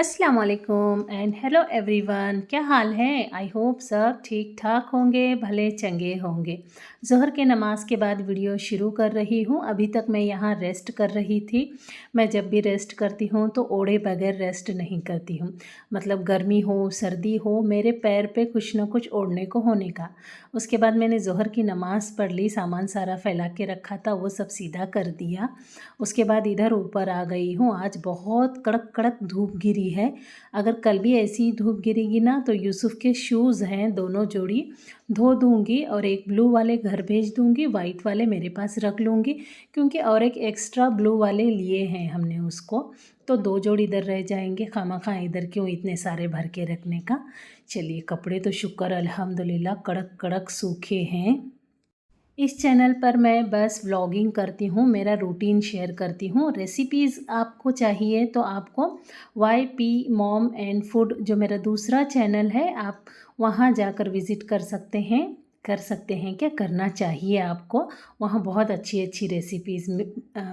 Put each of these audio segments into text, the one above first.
अस्सलाम वालेकुम and hello everyone. क्या हाल है? आई होप सब ठीक ठाक होंगे, भले चंगे होंगे। ज़ोहर के नमाज़ के बाद वीडियो शुरू कर रही हूँ। अभी तक मैं यहाँ रेस्ट कर रही थी। मैं जब भी रेस्ट करती हूँ तो ओढ़े बगैर रेस्ट नहीं करती हूँ। मतलब गर्मी हो सर्दी हो, मेरे पैर पे कुछ ना कुछ ओढ़ने को होने का। उसके बाद मैंने ज़ोहर की नमाज़ पढ़ ली, सामान सारा फैला के रखा था वो सब सीधा कर दिया। उसके बाद इधर ऊपर आ गई हूँ। आज बहुत कड़क कड़क धूप गिरी है। अगर कल भी ऐसी ही धूप गिरेगी ना तो यूसुफ़ के शूज़ हैं दोनों जोड़ी धो दूँगी और एक ब्लू वाले घर भेज दूँगी, वाइट वाले मेरे पास रख लूँगी क्योंकि और एक एक्स्ट्रा ब्लू वाले लिए हैं हमने उसको। तो 2 जोड़ी इधर रह जाएंगे, खामखा इधर क्यों इतने सारे भर के रखने का। चलिए, कपड़े तो शुक्र अल्हम्दुलिल्लाह कड़क कड़क सूखे हैं। इस चैनल पर मैं बस व्लॉगिंग करती हूँ, मेरा रूटीन शेयर करती हूँ। रेसिपीज़ आपको चाहिए तो आपको Y P mom and food जो मेरा दूसरा चैनल है, आप वहाँ जाकर विज़िट कर सकते हैं। क्या करना चाहिए आपको। वहाँ बहुत अच्छी अच्छी रेसिपीज़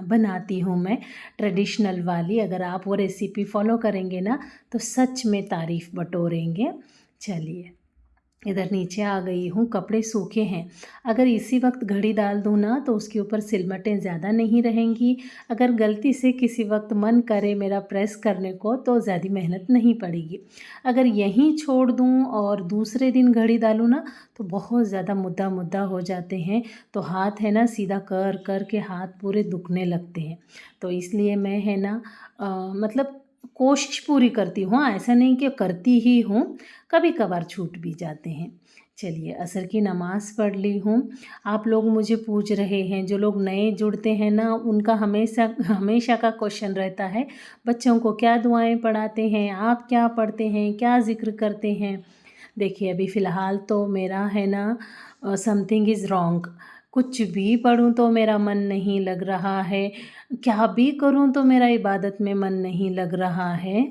बनाती हूँ मैं, ट्रेडिशनल वाली। अगर आप वो रेसिपी फॉलो करेंगे ना तो सच में तारीफ़ बटोरेंगे। चलिए, इधर नीचे आ गई हूँ, कपड़े सूखे हैं। अगर इसी वक्त घड़ी डाल दूँ ना तो उसके ऊपर सिलमटें ज़्यादा नहीं रहेंगी। अगर गलती से किसी वक्त मन करे मेरा प्रेस करने को तो ज़्यादा मेहनत नहीं पड़ेगी। अगर यहीं छोड़ दूँ और दूसरे दिन घड़ी डालूँ ना तो बहुत ज़्यादा मुद्दा मुद्दा हो जाते हैं। तो हाथ है ना सीधा कर कर के हाथ पूरे दुखने लगते हैं। तो इसलिए मैं है ना मतलब कोशिश पूरी करती हूँ। हाँ, ऐसा नहीं कि करती ही हूँ, कभी कभार छूट भी जाते हैं। चलिए, असर की नमाज़ पढ़ ली हूँ। आप लोग मुझे पूछ रहे हैं, जो लोग नए जुड़ते हैं ना उनका हमेशा हमेशा का क्वेश्चन रहता है, बच्चों को क्या दुआएं पढ़ाते हैं, आप क्या पढ़ते हैं, क्या ज़िक्र करते हैं। देखिए, अभी फ़िलहाल तो मेरा है ना समथिंग इज़ रॉन्ग। कुछ भी पढ़ूँ तो मेरा मन नहीं लग रहा है, क्या भी करूँ तो मेरा इबादत में मन नहीं लग रहा है।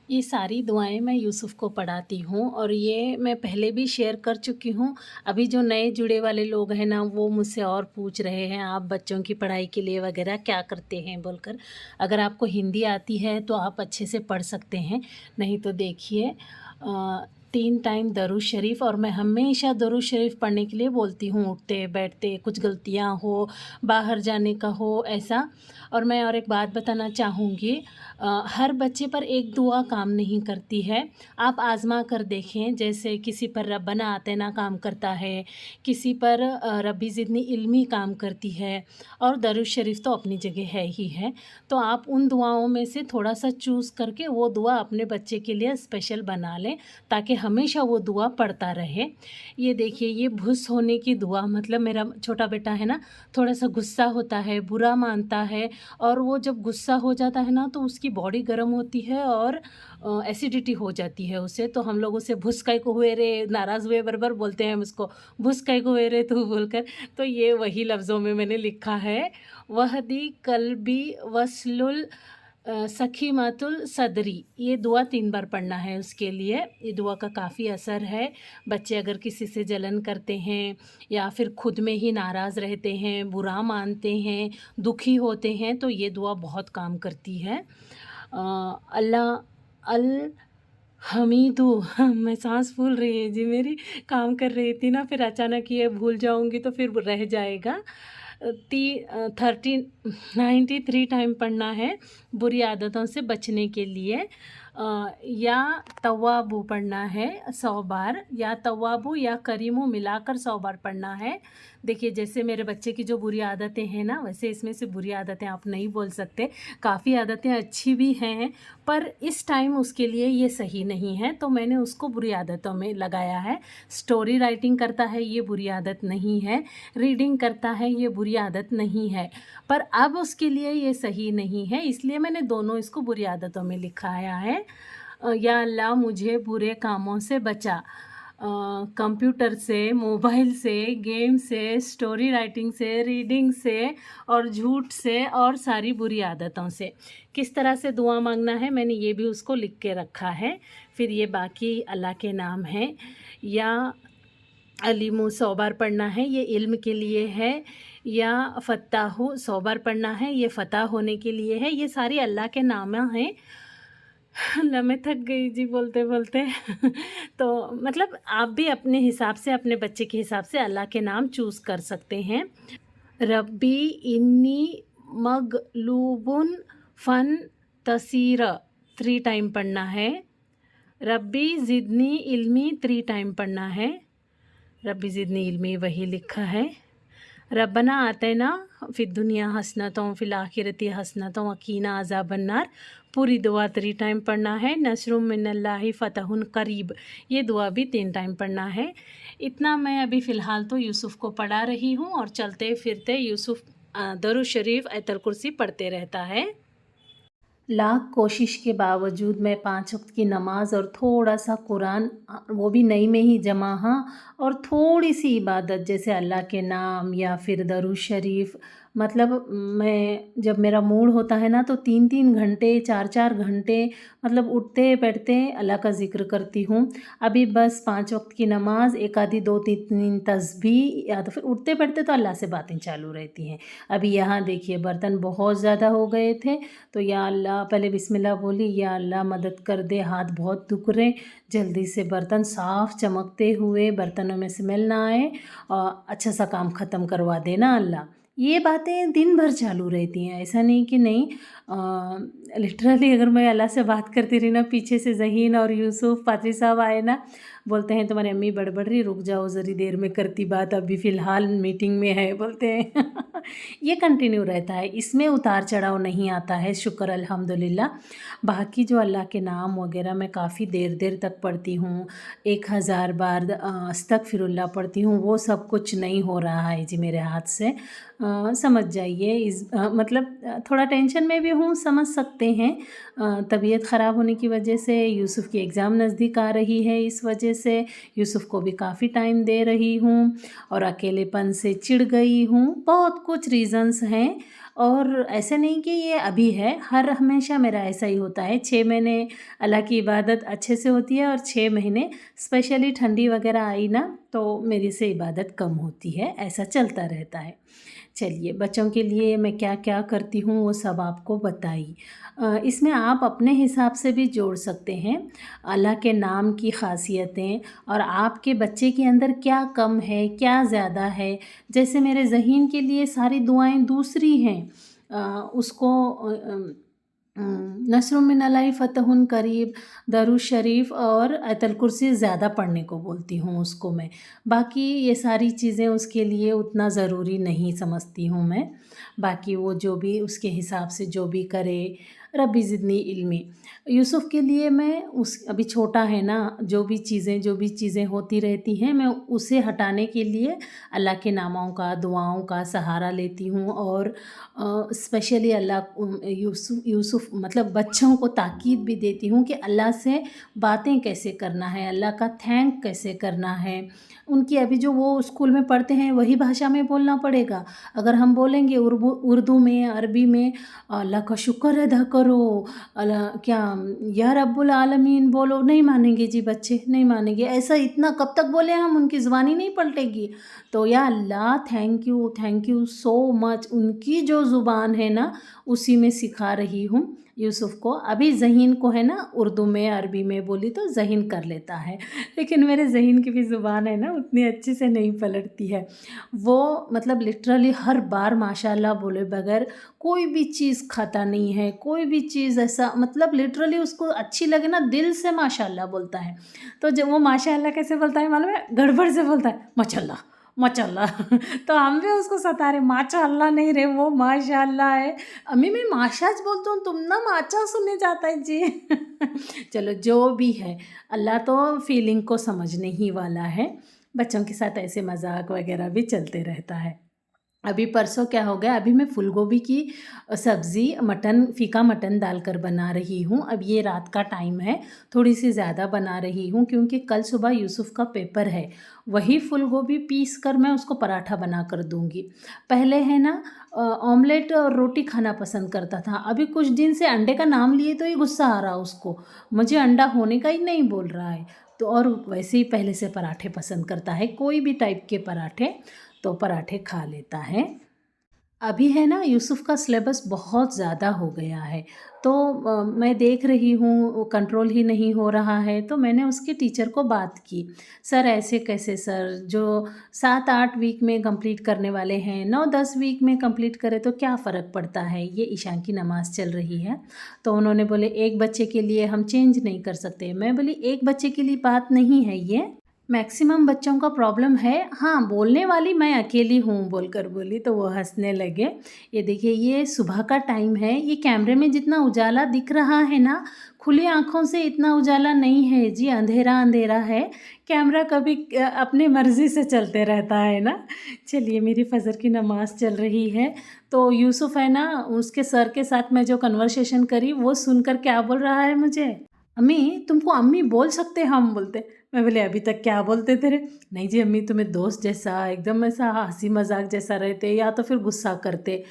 ये सारी दुआएँ मैं यूसुफ़ को पढ़ाती हूँ और ये मैं पहले भी शेयर कर चुकी हूँ। अभी जो नए जुड़े वाले लोग हैं ना वो मुझसे और पूछ रहे हैं, आप बच्चों की पढ़ाई के लिए वगैरह क्या करते हैं बोलकर। अगर आपको हिंदी आती है तो आप अच्छे से पढ़ सकते हैं, नहीं तो देखिए 3 टाइम दरूद शरीफ। और मैं हमेशा दरूद शरीफ पढ़ने के लिए बोलती हूँ, उठते बैठते, कुछ गलतियाँ हो, बाहर जाने का हो ऐसा। और मैं और एक बात बताना चाहूँगी, हर बच्चे पर एक दुआ काम नहीं करती है। आप आज़मा कर देखें, जैसे किसी पर रब्बना आतिना काम करता है, किसी पर रब्बी ज़िदनी इल्मी काम करती है और दरूद शरीफ तो अपनी जगह है ही है। तो आप उन दुआओं में से थोड़ा-सा चूज़ करके वो दुआ अपने बच्चे के लिए स्पेशल बना लें ताकि हमेशा वो दुआ पढ़ता रहे। ये देखिए, ये भुस होने की दुआ, मतलब मेरा छोटा बेटा है ना, थोड़ा-सा गुस्सा होता है, बुरा मानता है और वो जब गुस्सा हो जाता है ना तो उसकी बॉडी गर्म होती है और एसिडिटी हो जाती है उसे। तो हम लोग उसे भुस काहे को हुए रे, नाराज़ हुए बरबर बोलते हैं हम उसको, भुस काहे को हुए रे तू बोलकर। तो ये वही लफ्ज़ों में मैंने लिखा है, वहदी कल्बी वस्लुल सखीमतुल सदरी। ये दुआ 3 बार पढ़ना है उसके लिए। ये दुआ का काफ़ी असर है। बच्चे अगर किसी से जलन करते हैं या फिर खुद में ही नाराज़ रहते हैं, बुरा मानते हैं, दुखी होते हैं तो ये दुआ बहुत काम करती है। अल्लाह अल हमीदु मैं साँस फूल रही है जी मेरी, काम कर रही थी ना, फिर अचानक ये भूल जाऊँगी तो फिर रह जाएगा। 93 टाइम पढ़ना है बुरी आदतों से बचने के लिए। या तव्वाबु पढ़ना है 100 बार, या तव्वाबु या करीमु मिलाकर 100 बार पढ़ना है। देखिए, जैसे मेरे बच्चे की जो बुरी आदतें हैं ना, वैसे इसमें से बुरी आदतें आप नहीं बोल सकते, काफ़ी आदतें अच्छी भी हैं, पर इस टाइम उसके लिए ये सही नहीं है तो मैंने उसको बुरी आदतों में लगाया है। स्टोरी राइटिंग करता है, ये बुरी आदत नहीं है। रीडिंग करता है, ये बुरी आदत नहीं है, पर अब उसके लिए ये सही नहीं है, इसलिए मैंने दोनों इसको बुरी आदतों में लिखाया है। या अल्लाह मुझे बुरे कामों से बचा, कंप्यूटर से, मोबाइल से, गेम से, स्टोरी राइटिंग से, रीडिंग से और झूठ से और सारी बुरी आदतों से। किस तरह से दुआ मांगना है मैंने ये भी उसको लिख के रखा है। फिर ये बाकी अल्लाह के नाम हैं। या अलीमु 100 बार पढ़ना है, ये इल्म के लिए है। या फ़त्ताहु 100 बार पढ़ना है, ये फ़तह होने के लिए है। ये सारे अल्लाह के नाम हैं अल्लाह मैं थक गई जी बोलते-बोलते। तो मतलब आप भी अपने हिसाब से, अपने बच्चे के हिसाब से अल्लाह के नाम चूज़ कर सकते हैं। रब्बी इन्नी मगलूबुन फ़न तसीर 3 टाइम पढ़ना है। रब्बी ज़िदनी इल्मी 3 टाइम पढ़ना है। रब्बी ज़िदनी इल्मी वही लिखा है। रब्बना आतना फिद दुनिया हसनतों फिल आखिरती हसनतों वकीना अज़ाबन्नार पूरी दुआ 3 टाइम पढ़ना है। नस्रुम मिनल्लाहि फ़तहुन करीब ये दुआ भी 3 टाइम पढ़ना है। इतना मैं अभी फ़िलहाल तो यूसुफ़ को पढ़ा रही हूँ और चलते फिरते यूसुफ़ दरूद शरीफ आयतुल कुर्सी पढ़ते रहता है। लाख कोशिश के बावजूद मैं 5 वक़्त की नमाज़ और थोड़ा-सा कुरान वो भी नई में ही जमा हाँ, और थोड़ी-सी इबादत जैसे अल्लाह के नाम या फिर दरूद शरीफ मतलब मैं जब मेरा मूड होता है ना तो 3-3 घंटे 4-4 घंटे मतलब उठते-बैठते अल्लाह का ज़िक्र करती हूँ। अभी बस 5 वक़्त की नमाज़, एक आधी 2-3 तस्बीह या तो फिर उठते-बैठते तो अल्लाह से बातें चालू रहती हैं। अभी यहाँ देखिए बर्तन बहुत ज़्यादा हो गए थे तो या अल्लाह पहले बिस्मिल्लाह बोली, या अल्लाह मदद कर दे, हाथ बहुत दुख रहे, जल्दी से बर्तन साफ़ चमकते हुए बर्तनों में स्मेल ना आए और अच्छा सा काम ख़त्म करवा देना अल्लाह। ये बातें दिन भर चालू रहती हैं, ऐसा नहीं कि नहीं। लिटरली अगर मैं अल्लाह से बात करती रही ना, पीछे से ज़हीन और यूसुफ पादरी साहब आए ना, बोलते हैं तुम्हारी अम्मी बड़बड़ रही, रुक जाओ ज़री देर में करती बात, अभी फ़िलहाल मीटिंग में है बोलते हैं। ये कंटिन्यू रहता है, इसमें उतार चढ़ाव नहीं आता है, शुक्र अल्हम्दुलिल्लाह। बाकी जो अल्लाह के नाम वगैरह मैं काफ़ी देर देर तक पढ़ती हूँ, 1000 बार अस्तगफिरुल्लाह पढ़ती हूँ, वो सब कुछ नहीं हो रहा है जी मेरे हाथ से। समझ जाइए मतलब थोड़ा टेंशन में भी हूँ, समझ सकते हैं। तबीयत ख़राब होने की वजह से, यूसुफ़ की एग्ज़ाम नज़दीक आ रही है, इस वजह से यूसुफ़ को भी काफ़ी टाइम दे रही हूँ और अकेलेपन से चिढ़ गई हूँ। बहुत कुछ रीज़न्स हैं और ऐसे नहीं कि ये अभी है, हर हमेशा मेरा ऐसा ही होता है। 6 महीने अल्लाह की इबादत अच्छे से होती है और 6 महीने स्पेशली ठंडी वगैरह आई ना तो मेरे से इबादत कम होती है, ऐसा चलता रहता है। चलिए बच्चों के लिए मैं क्या-क्या करती हूँ वो सब आपको बताई। इसमें आप अपने हिसाब से भी जोड़ सकते हैं अल्लाह के नाम की ख़ासियतें और आपके बच्चे के अंदर क्या कम है, क्या ज़्यादा है। जैसे मेरे ज़हीन के लिए सारी दुआएँ दूसरी हैं, उसको नस्रुम मिनल्लाहि फ़तहुन करीब, दरूद शरीफ और आयतुल कुर्सी ज़्यादा पढ़ने को बोलती हूँ उसको मैं। बाकी ये सारी चीज़ें उसके लिए उतना ज़रूरी नहीं समझती हूँ मैं। बाकी वो जो भी उसके हिसाब से जो भी करे, रब्बी ज़िदनी इल्मी। यूसुफ़ के लिए मैं उस अभी छोटा है ना, जो भी चीज़ें होती रहती हैं, मैं उसे हटाने के लिए अल्लाह के नामों का, दुआओं का सहारा लेती हूँ और स्पेशली यूसुफ़ मतलब बच्चों को ताकीद भी देती हूँ कि अल्लाह से बातें कैसे करना है, अल्लाह का थैंक कैसे करना है। उनकी अभी जो वो स्कूल में पढ़ते हैं वही भाषा में बोलना पड़ेगा। अगर हम बोलेंगे उर्दू में, अरबी में अल्लाह का शुक्र अदा करो, क्या या रब्बुल आलमीन बोलो, नहीं मानेंगे जी बच्चे, नहीं मानेंगे। ऐसा इतना कब तक बोले हम, उनकी ज़ुबान ही नहीं पलटेगी। तो या अल्लाह थैंक यू सो मच, उनकी जो ज़ुबान है ना उसी में सिखा रही हूँ यूसुफ़ को। अभी ज़हीन को है ना उर्दू में, अरबी में बोली तो ज़हीन कर लेता है, लेकिन मेरे ज़हीन की भी ज़ुबान है ना उतनी अच्छे से नहीं पलटती है। वो मतलब लिटरली हर बार माशाअल्लाह बोले बगैर कोई भी चीज़ खाता नहीं है, कोई भी चीज़ ऐसा मतलब लिटरली उसको अच्छी लगे ना दिल से माशाअल्लाह बोलता है। तो जब वो माशाअल्लाह कैसे बोलता है मालूम है? गड़बड़ से बोलता है माशाअल्लाह, माशाअल्लाह। तो हम भी उसको सता रहे, माशाअल्लाह नहीं रे, वो माशाअल्लाह है। अम्मी मैं माशाज बोलता हूँ, तुम ना माचा सुनने जाता है जी। चलो जो भी है, अल्लाह तो फीलिंग को समझने ही वाला है। बच्चों के साथ ऐसे मज़ाक वगैरह भी चलते रहता है। अभी परसों क्या हो गया, अभी मैं फूल गोभी की सब्ज़ी मटन फीका मटन डालकर बना रही हूँ। अब ये रात का टाइम है, थोड़ी-सी ज़्यादा बना रही हूँ क्योंकि कल सुबह यूसुफ़ का पेपर है। वही फूल गोभी पीस कर मैं उसको पराठा बनाकर दूँगी। पहले है ना ऑमलेट और रोटी खाना पसंद करता था, अभी कुछ दिन से अंडे का नाम लिए तो ही गुस्सा आ रहा उसको, मुझे अंडा होने का ही नहीं बोल रहा है। तो और वैसे ही पहले से पराठे पसंद करता है, कोई भी टाइप के पराठे, तो पराठे खा लेता है। अभी है ना यूसुफ़ का सिलेबस बहुत ज़्यादा हो गया है, तो मैं देख रही हूँ वो कंट्रोल ही नहीं हो रहा है, तो मैंने उसके टीचर को बात की। सर ऐसे कैसे सर, जो 7-8 वीक में कंप्लीट करने वाले हैं, 9-10 वीक में कंप्लीट करें तो क्या फ़र्क पड़ता है? ये ईशा की नमाज़ चल रही है। तो उन्होंने बोले एक बच्चे के लिए हम चेंज नहीं कर सकते। मैं बोली एक बच्चे के लिए बात नहीं है ये, मैक्सिमम बच्चों का प्रॉब्लम है। हाँ, बोलने वाली मैं अकेली हूँ बोलकर बोली, तो वो हँसने लगे। ये देखिए ये सुबह का टाइम है, ये कैमरे में जितना उजाला दिख रहा है ना, खुली आँखों से इतना उजाला नहीं है जी, अंधेरा-अंधेरा है। कैमरा कभी अपनी मर्ज़ी से चलते रहता है ना। चलिए मेरी फ़जर की नमाज़ चल रही है, तो यूसुफ़ है ना, उसके सर के साथ मैं जो कन्वर्सेशन करी वो सुनकर क्या बोल रहा है मुझे, अम्मी तुमको अम्मी बोल सकते हम बोलते। मैं बोली अभी तक क्या बोलते थे रे? नहीं जी अम्मी तुम्हें दोस्त जैसा एकदम ऐसा हँसी मज़ाक जैसा रहते या तो फिर गुस्सा करते।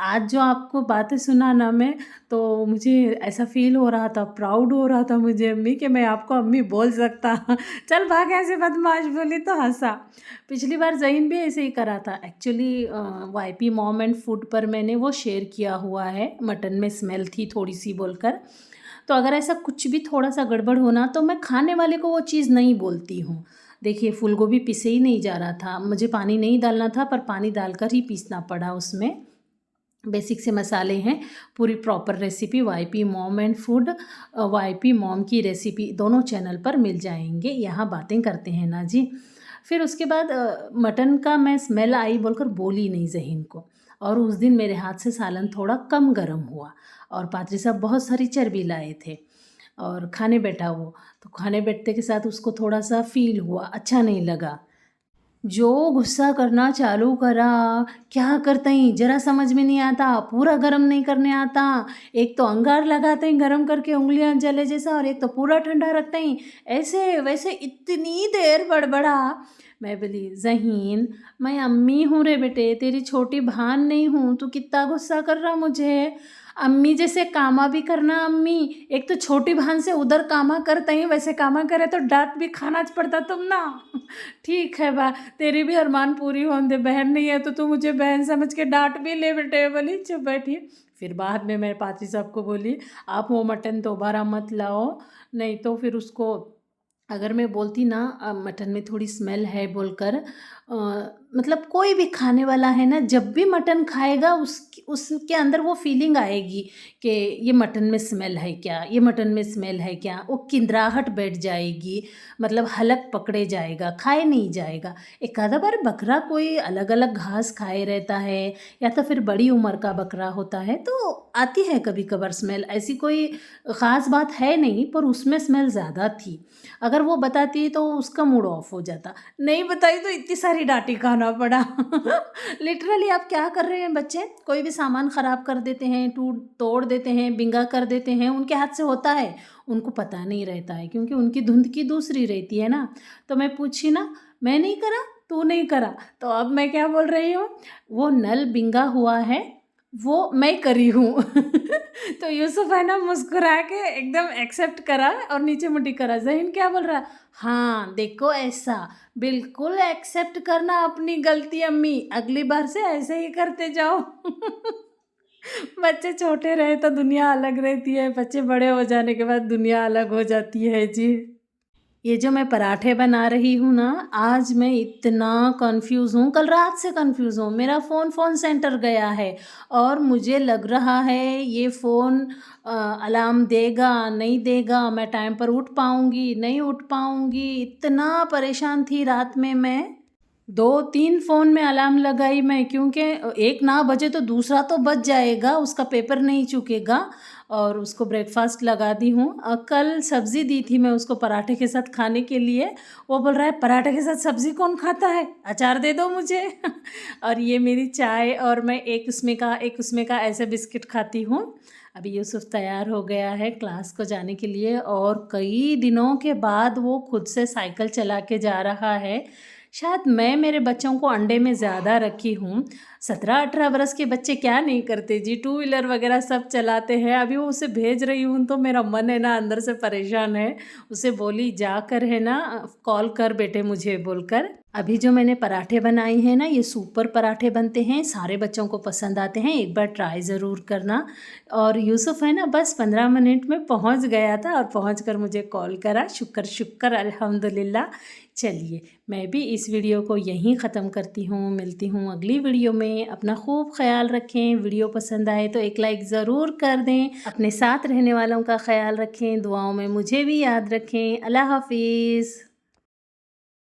आज जो आपको बातें सुना ना मैं, तो मुझे ऐसा फ़ील हो रहा था, प्राउड हो रहा था मुझे अम्मी कि मैं आपको अम्मी बोल सकता। चल भाग ऐसे बदमाश बोली तो हँसा। पिछली बार ज़हीन भी ऐसे ही करा था। Actually YP mom and food पर मैंने वो शेयर किया हुआ है, मटन में स्मेल थी थोड़ी-सी बोलकर। तो अगर ऐसा कुछ भी थोड़ा-सा गड़बड़ हो ना, तो मैं खाने वाले को वो चीज़ नहीं बोलती हूँ। देखिए फूलगोभी पीसे ही नहीं जा रहा था, मुझे पानी नहीं डालना था पर पानी डालकर ही पीसना पड़ा उसमें। बेसिक से मसाले हैं, पूरी proper recipe YP mom and food, YP mom की रेसिपी दोनों चैनल पर मिल जाएँगे, यहाँ बातें करते हैं ना जी। फिर उसके बाद मटन का मैं स्मेल आई बोलकर बोली नहीं ज़हीन को, और उस दिन मेरे हाथ से सालन थोड़ा कम गरम हुआ और पादरी साहब बहुत सारी चर्बी लाए थे और खाने बैठा वो, तो खाने बैठते के साथ उसको थोड़ा-सा फ़ील हुआ, अच्छा नहीं लगा। जो गुस्सा करना चालू करा, क्या करतई ज़रा समझ में नहीं आता, पूरा गरम नहीं करने आता। एक तो अंगार लगाते ही गरम करके उँगलियाँ जले जैसा, और एक तो पूरा ठंडा रखते ही, ऐसे-वैसे इतनी देर बड़बड़ा। मैं बोली ज़हीन मैं अम्मी हूँ रे बेटे, तेरी छोटी बहन नहीं हूँ, तू कितना गुस्सा कर रहा मुझे। अम्मी जैसे कामा भी करना अम्मी, एक तो छोटी बहन से उधर कामा करते ही वैसे कामा करे तो डाँट भी खाना च पड़ता तुम ना। ठीक है बा, तेरी भी अरमान पूरी होने दे, बहन नहीं है तो तू मुझे बहन समझ के डाँट भी ले बेटे। बोली चुप बैठी। फिर बाद में मैं पाची साहब को बोली आप वो मटन दोबारा मत लाओ, नहीं तो फिर उसको अगर मैं बोलती ना मटन में थोड़ी स्मेल है बोलकर, मतलब कोई भी खाने वाला है ना जब भी मटन खाएगा उसके अंदर वो फीलिंग आएगी कि ये मटन में स्मेल है क्या, ये मटन में स्मेल है क्या, वो किंदराहट बैठ जाएगी, मतलब हलक पकड़े जाएगा, खाए नहीं जाएगा। एक आधा बार बकरा कोई अलग अलग घास खाए रहता है या तो फिर बड़ी उम्र का बकरा होता है तो आती है कभी कभार स्मेल, ऐसी कोई ख़ास बात है नहीं, पर उसमें स्मेल ज़्यादा थी। अगर वो बताती तो उसका मूड ऑफ हो जाता, नहीं बताई तो इतनी सारी डांटी खाना पड़ा। लिटरली आप क्या कर रहे हैं बच्चे, कोई भी सामान ख़राब कर देते हैं, टूट तोड़ देते हैं, बिंगा कर देते हैं, उनके हाथ से होता है, उनको पता नहीं रहता है क्योंकि उनकी धुंध की दूसरी रहती है ना। तो मैं पूछी ना, मैं नहीं करा, तू नहीं करा, तो अब मैं क्या बोल रही हूँ, वो नल बिंगा हुआ है, वो मैं करी हूँ। तो यूसुफ है ना मुस्कुरा के एकदम एक्सेप्ट करा और नीचे मुट्ठी करा। ज़हीन क्या बोल रहा है, हाँ देखो ऐसा बिल्कुल एक्सेप्ट करना अपनी गलती अम्मी, अगली बार से ऐसे ही करते जाओ। बच्चे छोटे रहे तो दुनिया अलग रहती है, बच्चे बड़े हो जाने के बाद दुनिया अलग हो जाती है जी। ये जो मैं पराठे बना रही हूँ ना, आज मैं इतना कन्फ्यूज़ हूँ, कल रात से कन्फ्यूज़ हूँ। मेरा फ़ोन सेंटर गया है और मुझे लग रहा है ये फ़ोन अलार्म देगा, नहीं देगा, मैं टाइम पर उठ पाऊँगी, नहीं उठ पाऊँगी। इतना परेशान थी रात में मैं। 2-3 फ़ोन में अलार्म लगाई मैं, क्योंकि एक ना बजे तो दूसरा तो बज जाएगा, उसका पेपर नहीं चूकेगा, और उसको ब्रेकफ़ास्ट लगा दी हूँ। कल सब्ज़ी दी थी मैं उसको पराठे के साथ खाने के लिए, वो बोल रहा है पराठे के साथ सब्ज़ी कौन खाता है? अचार दे दो मुझे। और ये मेरी चाय, और मैं एक उसमें का ऐसे बिस्किट खाती हूँ। अभी यूसुफ़ तैयार हो गया है क्लास को जाने के लिए, और कई दिनों के बाद वो खुद से साइकिल चला के जा रहा है। शायद मैं मेरे बच्चों को अंडे में ज़्यादा रखी हूँ। 17-18 बरस के बच्चे क्या नहीं करते जी, टू व्हीलर वगैरह सब चलाते हैं। अभी वो उसे भेज रही हूँ तो मेरा मन है ना अंदर से परेशान है। उसे बोली जाकर है ना कॉल कर बेटे मुझे बोलकर। अभी जो मैंने पराठे बनाए हैं ना, ये सुपर पराठे बनते हैं, सारे बच्चों को पसंद आते हैं, एक बार ट्राई ज़रूर करना। और यूसुफ है ना, बस 15 मिनट में पहुंच गया था और पहुंचकर मुझे कॉल करा। शुक्र शुक्र अल्हम्दुलिल्लाह। चलिए मैं भी इस वीडियो को यहीं ख़त्म करती हूँ, मिलती हूँ अगली वीडियो में। अपना खूब ख्याल रखें, वीडियो पसंद आए तो एक लाइक ज़रूर कर दें, अपने साथ रहने वालों का ख्याल रखें, दुआओं में मुझे भी याद रखें। अल्लाह हाफिज़।